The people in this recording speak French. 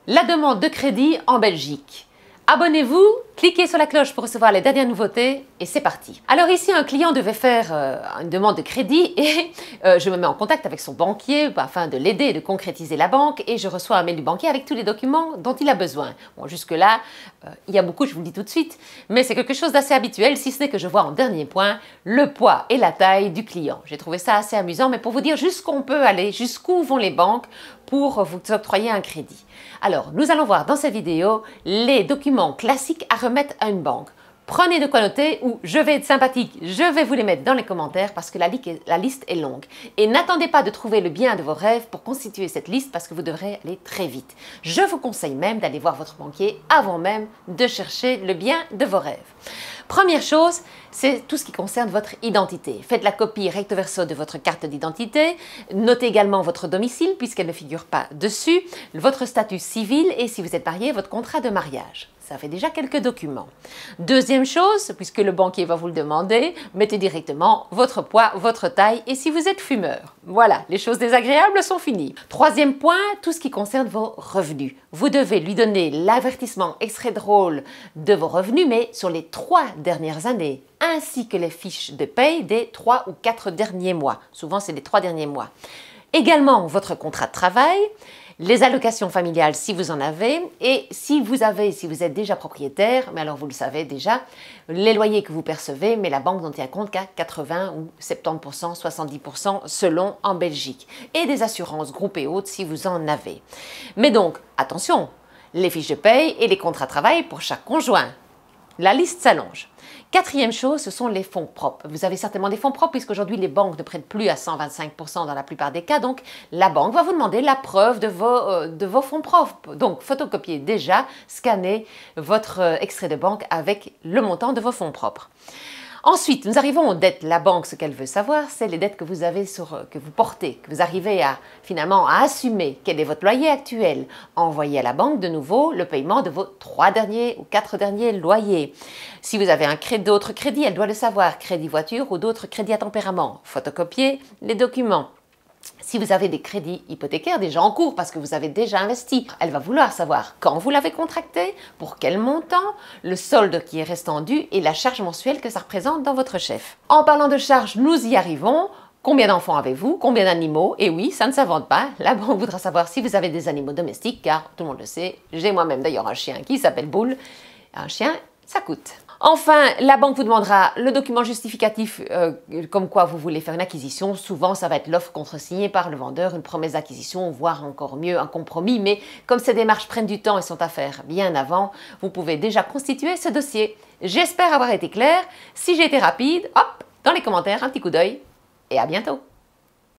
La demande de crédit en Belgique. Abonnez-vous, cliquez sur la cloche pour recevoir les dernières nouveautés et c'est parti. Alors ici, un client devait faire une demande de crédit et je me mets en contact avec son banquier afin de l'aider et de concrétiser la banque et je reçois un mail du banquier avec tous les documents dont il a besoin. Bon, jusque-là, il y a beaucoup, je vous le dis tout de suite, mais c'est quelque chose d'assez habituel si ce n'est que je vois en dernier point le poids et la taille du client. J'ai trouvé ça assez amusant, mais pour vous dire jusqu'où on peut aller, jusqu'où vont les banques pour vous octroyer un crédit. Alors, nous allons voir dans cette vidéo les documents classiques à remettre à une banque. Prenez de quoi noter ou je vais être sympathique, je vais vous les mettre dans les commentaires parce que la liste est longue. Et n'attendez pas de trouver le bien de vos rêves pour constituer cette liste parce que vous devrez aller très vite. Je vous conseille même d'aller voir votre banquier avant même de chercher le bien de vos rêves. Première chose, c'est tout ce qui concerne votre identité. Faites la copie recto verso de votre carte d'identité. Notez également votre domicile puisqu'elle ne figure pas dessus, votre statut civil et si vous êtes marié, votre contrat de mariage. Ça fait déjà quelques documents. Deuxième chose, puisque le banquier va vous le demander, mettez directement votre poids, votre taille et si vous êtes fumeur. Voilà, les choses désagréables sont finies. Troisième point, tout ce qui concerne vos revenus. Vous devez lui donner l'avertissement extrait drôle de vos revenus, mais sur les 3 dernières années, ainsi que les fiches de paye des 3 ou 4 derniers mois. Souvent, c'est les 3 derniers mois. Également, votre contrat de travail, les allocations familiales si vous en avez et si vous êtes déjà propriétaire, mais alors vous le savez déjà, les loyers que vous percevez, mais la banque n'en tient compte qu'à 80 ou 70%, 70% selon en Belgique. Et des assurances groupes et autres si vous en avez. Mais donc, attention, les fiches de paye et les contrats de travail pour chaque conjoint. La liste s'allonge. Quatrième chose, ce sont les fonds propres. Vous avez certainement des fonds propres puisqu'aujourd'hui les banques ne prêtent plus à 125% dans la plupart des cas. Donc la banque va vous demander la preuve de vos fonds propres. Donc photocopiez déjà, scannez votre extrait de banque avec le montant de vos fonds propres. Ensuite, nous arrivons aux dettes. La banque, ce qu'elle veut savoir, c'est les dettes que vous avez que vous portez, que vous arrivez finalement à assumer. Quel est votre loyer actuel? Envoyez à la banque de nouveau le paiement de vos 3 derniers ou 4 derniers loyers. Si vous avez d'autres crédits, elle doit le savoir, crédit voiture ou d'autres crédits à tempérament. Photocopiez les documents. Si vous avez des crédits hypothécaires déjà en cours parce que vous avez déjà investi, elle va vouloir savoir quand vous l'avez contracté, pour quel montant, le solde qui est restant dû et la charge mensuelle que ça représente dans votre chef. En parlant de charges, nous y arrivons. Combien d'enfants avez-vous? Combien d'animaux? Et oui, ça ne s'invente pas. La banque voudra savoir si vous avez des animaux domestiques car tout le monde le sait. J'ai moi-même d'ailleurs un chien qui s'appelle Boule. Un chien, ça coûte. Enfin, la banque vous demandera le document justificatif comme quoi vous voulez faire une acquisition. Souvent, ça va être l'offre contresignée par le vendeur, une promesse d'acquisition, voire encore mieux, un compromis. Mais comme ces démarches prennent du temps et sont à faire bien avant, vous pouvez déjà constituer ce dossier. J'espère avoir été claire. Si j'ai été rapide, hop, dans les commentaires, un petit coup d'œil et à bientôt.